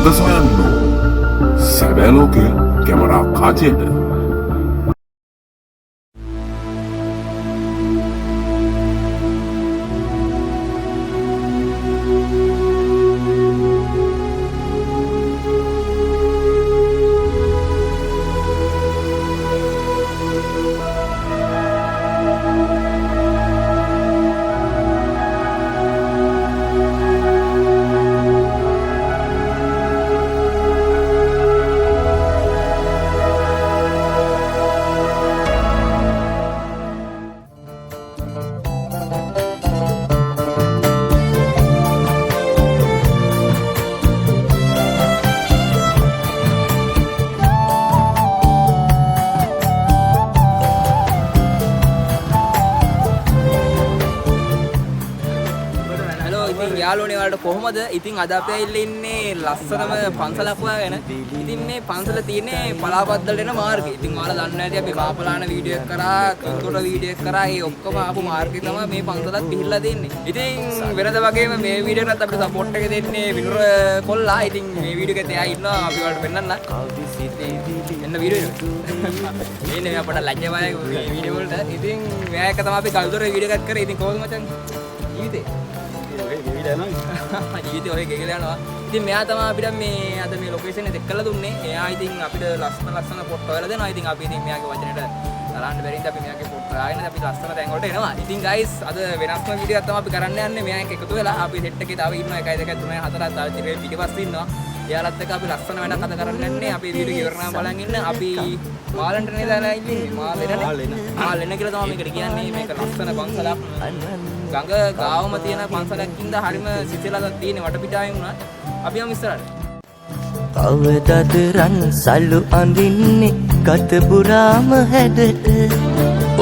අද සොයන්නෝ සැබෑ ලෝකය කැමරා කාචයට. යාළුවනේ වලට කොහොමද? ඉතින් අද අපි ඇවිල්ලා ඉන්නේ ලස්සනම පන්සලක් හොයාගෙන. ඉතින් මේ පන්සල තියෙන්නේ පලාපද්දලට එන මාර්ගය. ඉතින් ඔයාලා දන්නවා ඇති අපි මාපලාන වීඩියෝ එක කරා, කින්තොට වීඩියෝ එක කරා. ඒ ඔක්කොම ආපු මාර්ගය තමයි මේ පන්සලත් පිහිල්ලා දෙන්නේ. ඉතින් වෙනද වගේම මේ වීඩියෝ එකත් අපිට සපෝට් එක දෙන්නේ විනුර කොල්ලා. ඉතින් මේ වීඩියෝ එකේ එයා ඉන්නවා අපි වලට පෙන්නන්න. එන්න වීඩියෝ එක. මේ අපට ලැජ්ජාවයි මේ වීඩියෝ වලට. ඉතින් මෙයා එක තමයි අපි කල්දොර වීඩියෝ එකක් කරේ. ඉතින් කොහොමද මචං? ජීවිතේ ජීවිතේ ඔය ගෙගල යනවා. ඉතින් මෙයා තමයි අපිට මේ අද මේ ලොකේෂන් එක දෙකලා දුන්නේ. එයා ඉතින් අපිට ලස්සන ෆොටෝ හොයලා දෙනවා. ඉතින් අපි ඉතින් මෙයාගේ වචනෙට තරහන්න බැරි ඉඳන් අපි මෙයාගේ ෆොටෝ ආයෙත් අපි ලස්සන තැන් වලට එනවා. ඉතින් ගයිස් අද වෙනස්ම වීඩියෝ එකක් තමයි අපි කරන්න යන්නේ. මෙයා එක්ක එකතු වෙලා අපි සෙට් එකේ තව ඉන්නවා 1 2 3 4 තව ඉතින් පිටිපස්සේ ඉන්නවා. එයාලත් එක්ක අපි ලස්සන වැඩක් අද කරන්න යන්නේ. අපි වීඩියෝ ඉවරනම බලන් ඉන්න. අපි මාලන්ට නේද දාලා ඉන්නේ. මාලෙන කියලා තමයි මේකට කියන්නේ. මේක ලස්සන පන්සලක්. ගඟ ගාවම තියෙන පන්සලක් ඉඳ හරිම සිසිලසක් තියෙන වටපිටාවෙන් උනා. අපි යමු ඉස්සරහට. කවදද රන් සල්ලු අඳින්නේ ගත පුරාම හැඩට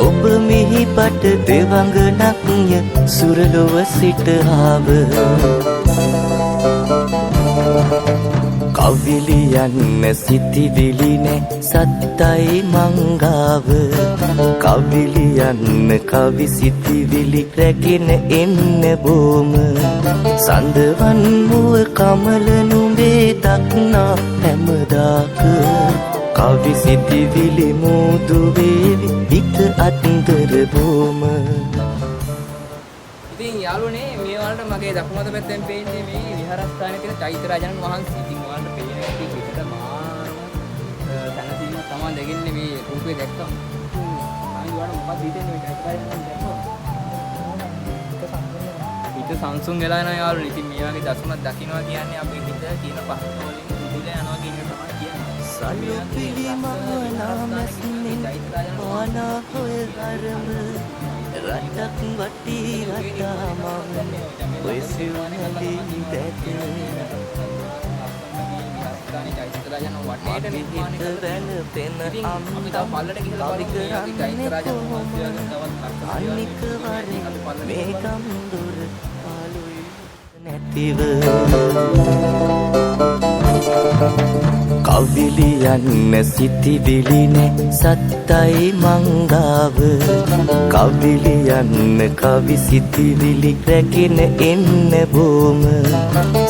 ඔබ මිහිපට දෙවඟනක්ය සුරලොව සිට ආව කවිලියන්න සිතිවිලි නෑ සත්තයි මංගාව කවිලියන්න කවි සිතිවිලි රැගෙන එන්න බෝම සඳවන් මුව කමල නුඹේ දක්නා හැමදාක කවි සිතිවිලි මුදු වේවි හිත අත්දර බෝම. ඉතින් යාළුවනේ මේ වලට මගේ දකුණත පැත්තෙන් පේන්නේ මේ විහාරස්ථානයේ තියෙන චෛත්‍යරාජානන් වහන්සේ. ඉතින් ඔයාලට පේන ඇති පිටට මාන තනදීම තමයි දෙගින්නේ මේ රූපේ දැක්කම. ආයි ඔයාලට මොකක්ද හිතෙන්නේ මේ චෛත්‍යරාජානන් දැක්කම? හිත සංසුන් වෙලා යනවා යාළුවනේ. ඉතින් මේ වගේ දසුණක් දකින්නවා කියන්නේ අපේ හිත තියෙන පහස වලින් මුදිලා යනවා කියන එක තමයි කියන්නේ. සල්ලු පිළිමනාමස්මින් ඕනා හොය ධර්ම රටක් වටි රටාමම ඔය සිවුනලින් දැක අනික වරින් මේකම් දුර පාලුයි නැතිව කවිලියන්න සිතිවිලි නෑ සත්තයි මංගාව කවිලියන්න කවි සිතිවිලි රැගෙන එන්න බෝම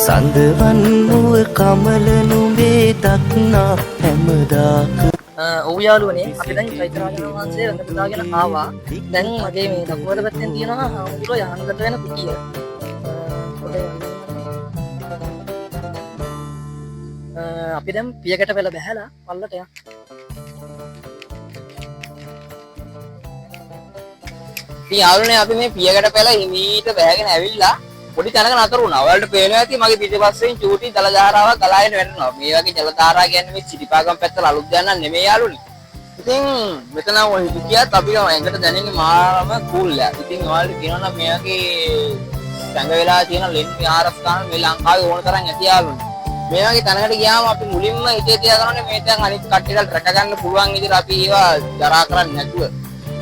සඳවන් මුව කමල නුඹේ දක්නා හැමදාක. ඔව් යාළුවනේ අපි දැන් චෛත්‍යරාජානන් වහන්සේ රඟ පුදාගෙන ආවා. දැන් මගේ මේ දකුණට පැත්තෙන් තියෙනවා හාමුදුරුවෝ යහනකට වෙන කුටිය. අපි දැන් පියකට පෙළ බැහැලා පල්ලට යන්න. ඉතින් යාළුවනේ අපි මේ පියකට පෙළ හිමීට බැහැගෙන ඇවිල්ලා පොඩි තැනක නතර වුණා. ඔයාලට පේනවා ඇති මගේ පිටිපස්සෙන් චූටි ජල ධාරාවක් ගලාගෙන වැටෙනවා. මේ වගේ ජල ධාරා කියන්නේ මේ සිටිපාගම් පැත්තට අලුත් දැනන නෙමෙයි යාළුවනේ. ඉතින් මෙතන ඔය හිටියත් අපි ඇඟට දැනෙන්නේ මාරම කූල් එකක්. ඉතින් ඔයාලට කියනවා නම් මේ වගේ සංග වෙලා තියෙන ලෙන් විහාරස්ථාන මේ ලංකාවේ ඕන තරම් ඇති යාළුවනේ. මේ වගේ තැනකට ගියාම අපි මුලින්ම හිතේ තියාගන්න මේ දැන් අනිත් කට්ටියට රැක ගන්න පුළුවන් විදිහට අපි ඒවා දරා කරන්නේ නැතුව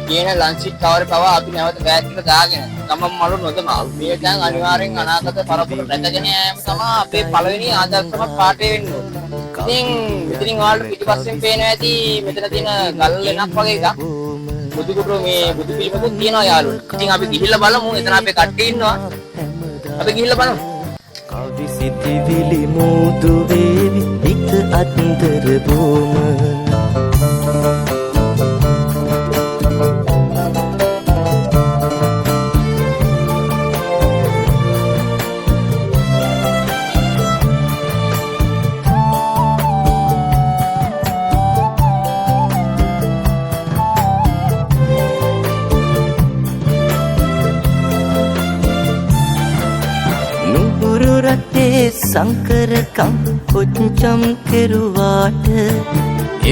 කියන ලන්ච් සීට් කවර් පවා අපි නැවත බෑග් එකට දාගෙන ගමන් මළු නොදමා මේ දැන් අනිවාර්යෙන් අනාගත පරපුර රැකගෙන යෑම තමයි අපේ පළවෙනි ආදර්ශම පාඩේ වෙන්න ඕනේ. ඉතින් මෙතනින් ඔයාලට පිටිපස්සෙන් පේනවා ඇති මෙතන තියෙන ගල් ලෙනක් වගේ එකක්. බුදුකුටු මේ බුදු පිළිමකුත් තියෙනවා යාළුවෝ. ඉතින් අපි ගිහිල්ලා බලමු. එතන අපේ කට්ටිය ඉන්නවා. අපි ගිහිල්ලා බලමු. කවි සිතිවිලි මුදු වේ අත්තර බොම රටේ සංකරකම් කොච්චම් කෙරුවාට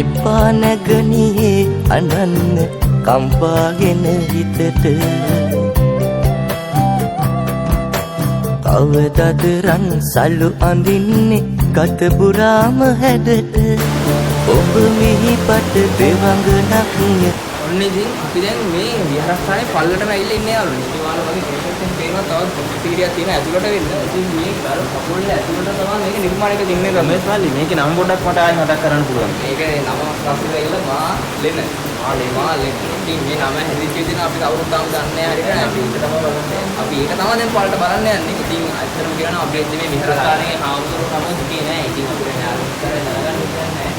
එපා නැගනියේ අනන්න කම්පාගෙන හිතට කවදද රන් සල්ලු අඳින්නේ ගත පුරාම හැඩට ඔබ මිහිපට දෙවඟනක්ය ඔන්න ඉතින් අපි දැන් මේ විහාරස්ථානේ පල්ලටම ඇවිල්ලා ඉන්නේ යාළුවනේ. ඉතින් ඔයාලා වගේ ෆේස්බුක් එකෙන් පේනවා තවත් පිටිරියක් තියෙන ඇතුළට වෙන්න. ඉතින් මේ අර කපුල්ල ඇතුළට තමයි මේක නිර්මාණය කරලා ඉන්නේ. මේ සල්ලි මේකේ නම පොඩ්ඩක් මට ආයෙ මතක් කරන්න පුළුවන්. මේකේ නම රසුල ඇවිල්ලා මාලෙන. ඉතින් මේ නම හැදිච්ච විදිහ අපි කවුරුත් තාම දන්නේ නැහැ හරියට. අපි ඒක තමයි දැන් පල්ලට බලන්න යන්නේ. ඉතින් ඇත්තටම කියනවා අපි මේ විහාරස්ථානේ හාමුදුරුවෝ තමයි හිටියේ නැහැ. ඉතින් අපිට ඥාන නැහැ.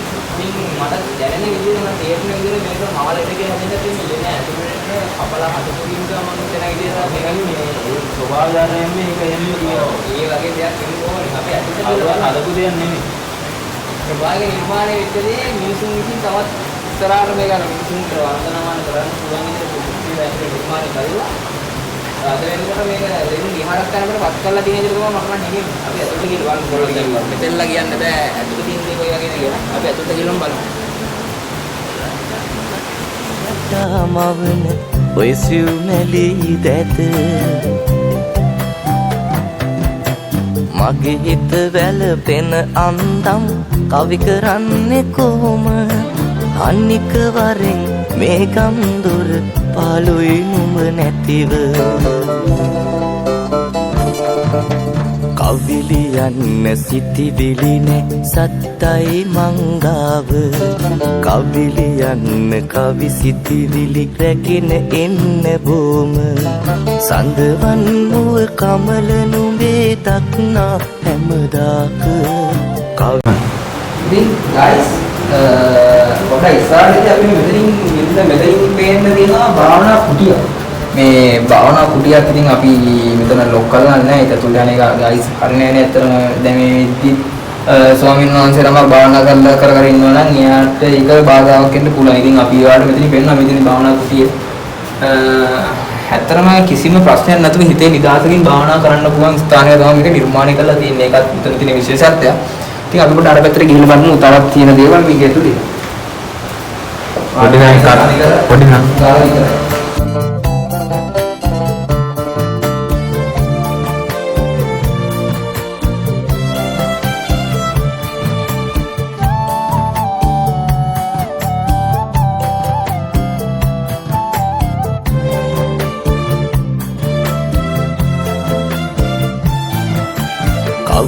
ඉතින් මට දැනෙන විදිහට මම තේරෙන විදිහට මේක මාළෙට කියලා හදන්න තියෙන්නේ නෑ. ඒකට අපලා හදපු කින්දා මම දැන විදිහට මේකයි ස්වභාව ධර්මයෙන් මේක එන්නේ කියනවා. ඒ වගේ දෙයක් වෙන්න ඕනේ. අපි ඇත්තටම හදපු දෙයක් නෙමෙයි. ඒ වගේ නිර්මාණය වෙච්චදී මිනිසුන් විසින් තවත් ඉස්සරහට මේක මිනිසුන්ට වර්ධනමාන කරන්න පුළුවන් විදිහට නිර්මාණය කරලා අද වෙනකොට මේක දෙන්න විහාරස්ථානකට පත් කරලා තියෙන විදිහට තමයි මම හිතන්නේ. අපි ඇතුළට ගිහලා බලන්න ඕනේ. මෙතෙල්ලා කියන්න බෑ. ඇතුළට තියෙන දේ කොයි වගේද කියලා. අපි ඇතුළට ගිහලා බලමු. මවන ඔය සිව්මැලි දැත මගේ හිත වැළපෙන අන්දම් කවි කරන්නේ කොහොම අනික වරෙන් මේ ගම්දොර පාළුයි නුඹ නැතිව කවිලියන්න සිටිවිලි නැ සත්තයි මංගාව කවිලියන්න කවි සිටිවිලි රැගෙන එන්න බොම සඳවන් මුව කමල නුඹේ දක්නා හැමදාක ඉතින් guys පොඩ්ඩක් ඉස්සරහට අපි මෙතනින් පේන්න තියෙනවා භාවනා කුටිය. මේ භාවනා කුටියක් ඉතින් අපි මෙතන ලොක් කරලා නැහැ. ඒක තුල යන එක guys හරිනේ නේ. ඇත්තටම දැන් මේ විදි ස්වාමීන් වහන්සේ තමයි භාවනා කර ඉන්නවා නම් එයාට ඒක බාධාවක් වෙන්න පුළුවන්. ඉතින් අපි ඒවට මෙතනින් පෙන්නනවා මෙතන භාවනා කුටිය. ඇත්තටම කිසිම ප්‍රශ්නයක් නැතුව හිතේ නිදහසකින් භාවනා කරන්න පුළුවන් ස්ථානය තමයි මේක නිර්මාණය කරලා තියෙන්නේ. ඒකත් මෙතන තියෙන විශේෂත්වය. ඉතින් අපි පොඩ්ඩක් අර පැත්තට ගිහින් බලමු තවත් තියෙන දේවල් මේක ඇතුලේ. පොඩි නම්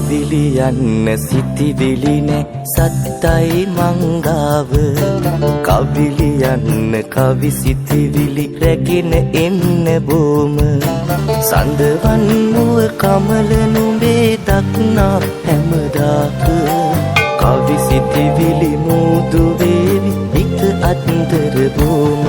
කවිලියන්න සිටිවිලි නැ සත්තයි මංගාව කවිලියන්න කවි සිටිවිලි රැගෙන එන්න බොම සඳවන් මුව කමල නුඹේ දක්නා හැමදාක කවි සිටිවිලි මුදු වේවි හිත අත්තර බොම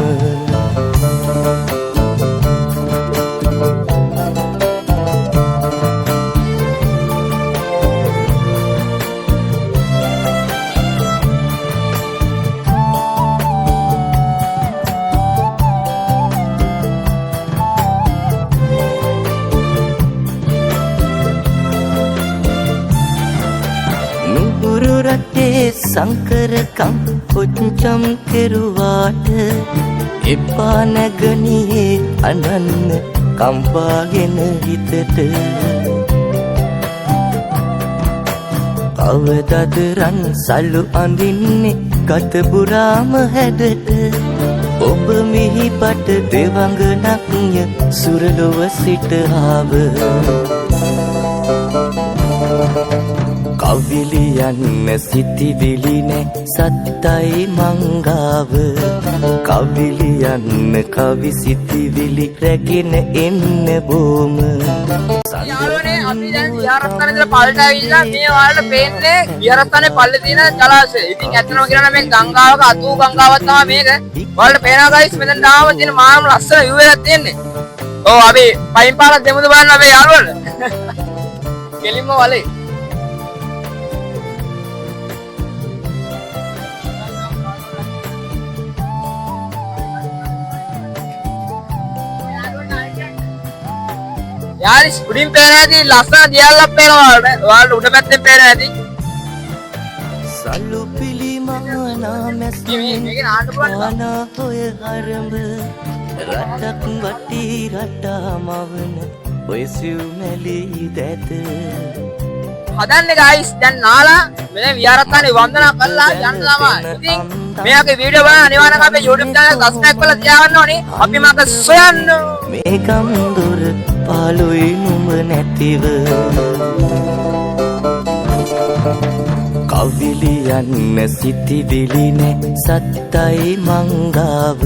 රටේ සංකරකම් කොච්චම් කෙරුවාට එපා නැගනියේ අනන්න කම්පාගෙන හිතට කවදද රන් සල්ලු අඳින්නේ ගත පුරාම හැඩට ඔබ මිහිපට දෙවඟනක්ය සුරලොව සිට ආව කවිලියන්න සිතිවිලි නෑ සත්තයි මංගාව කවිලියන්න කවි සිතිවිලි රැගෙන එන්න බොම යාළුවනේ අපි දැන් විහාරස්ථානේ ඉඳලා පල්ට ඇවිල්ලා මේ ඔයාලට පේන්නේ විහාරස්ථානේ පල්ලේ තියෙන ජලාශය. ඉතින් ඇත්තටම කියනවා මේක ගංගාවක අතු ගංගාවක් තමයි මේක. ඔයාලට පේනවා ගයිස් මෙතන තාම තියෙන මාම ලස්සන view එකක් තියෙන්නේ. ඔව් අපි පයින් පාරක් දෙමුද බලන්න අපේ යාළුවන්ට. කෙලින්ම වලේ. යාරිස් උඩින් පේන ඇති ලස්සන දියල්ලක් පේනවා ඔයාලට උඩ පැත්තෙන් පේන ඇති සල්ලු පිළිමානා මැස්මින් ආනා ඔය හරඹ රටක් වටි රටාමවන ඔය සිව්මැලි දැත හදන්නේ ගයිස් දැන් නාලා මේ විහාරස්ථානේ වන්දනා කරලා යන්න තමයි ඉතින් මේකේ වීඩියෝ බලන්න අනිවාර්යෙන් අපේ YouTube channel එක subscribe කරලා තියාගන්න ඕනේ අපි මාක සොයන්න මේ ගම්දොර පාලුයි නුඹ නැතිව කවිලියන්න සිතිවිලි නෑ සත්තයි මංගාව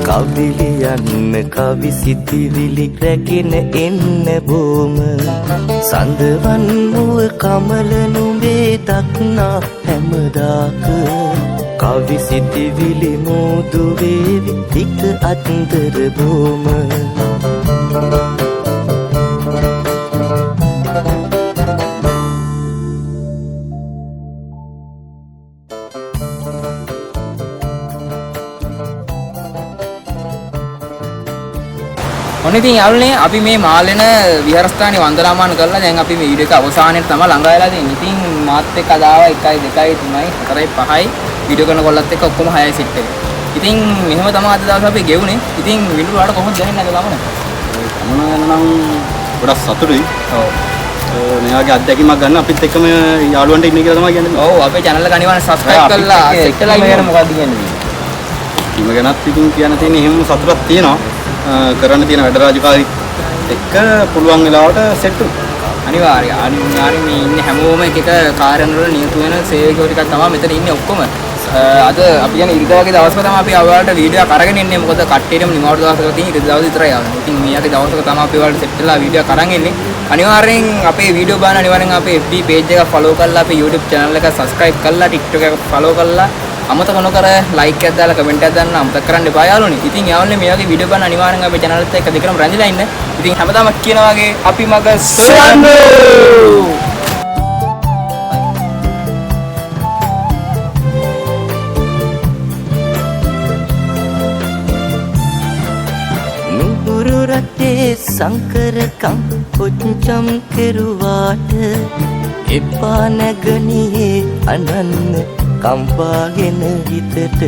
කවිලියන්න කවි සිතිවිලි රැගෙන එන්න බොම සඳවන් මුව කමල නුඹේ දක්නා හැමදාක කවි සිතිවිලි මෝදු වේවි හිත අත්තර බොම ඔන්න ඉතින් යාළුවනේ අපි මේ මාළෙන විහාරස්ථානේ වන්දනාමාන කරලා දැන් අපි මේ වීඩියෝ එක අවසානයේ තමයි ළඟා වෙලා තියෙන්නේ. ඉතින් මාත් එක්ක අදාව 1 2 3 4 5යි වීඩියෝ කරන කොල්ලත් එක්ක ඔක්කොම 6යි සෙට් එක. ඉතින් මෙහෙම තමයි අද දවස් අපි ගෙවුනේ. ඉතින් විඳු වලට කොහොමද දැනෙන්නේ අද ළමන? ළමන නම් ගොඩක් සතුටුයි. ඔව්. මෙයාගේ අත්දැකීමක් ගන්න අපිත් එක්කම යාළුවන්ට ඉන්නේ කියලා තමයි කියන්නේ. ඔව් අපේ channel එක අනිවාර්යෙන් subscribe කරලා සෙට් වෙලා ඉන්න මොකක්ද කියන්නේ? ටීම ගැනත් ඉතින් කියන්න තියෙන එහෙම සතුටක් තියෙනවා. කරන්න තියෙන වැඩ රාජකාරී එක්ක පුළුවන් වෙලාවට සෙට් අනිවාර්යයෙන් මේ ඉන්නේ හැමෝම එක එක කාර්යයන් වල නියුතු වෙන සේවකයෝ ටිකක් තමයි මෙතන ඉන්නේ ඔක්කොම. අද අපි යන ඉරිදා වගේ දවස්වල තමයි අපි ඔයාලට වීඩියෝ එක අරගෙන ඉන්නේ. මොකද කට්ටියටම නිමාඩු දවසක තියෙන ඉරිදා දවස් විතරයි ආවනේ. ඉතින් මේ යගේ දවසක තමයි අපි ඔයාලට සෙට් වෙලා වීඩියෝ එක අරන් එන්නේ. අනිවාර්යෙන් අපේ වීඩියෝ බලන්න අනිවාර්යෙන් අපේ FB page එක follow කරලා අපේ YouTube channel එක subscribe කරලා TikTok එක follow කරලා අමතක නොකර like එකක් දාලා comment එකක් දාන්න අමතක කරන්න එපා යාළුවනේ. ඉතින් යාළුවනේ මේ වගේ වීඩියෝ බලන්න අනිවාර්යෙන් අපේ channel එකත් එක්ක දෙකම රැඳිලා ඉන්න. ඉතින් හැමදාම කියන වගේ අපි මග සොයන්න. නුඹුරු රටේ සංකරකම් පුච්චම් කෙරුවාට එපා නැගණියේ අනන්න කම්පාගෙන හිතට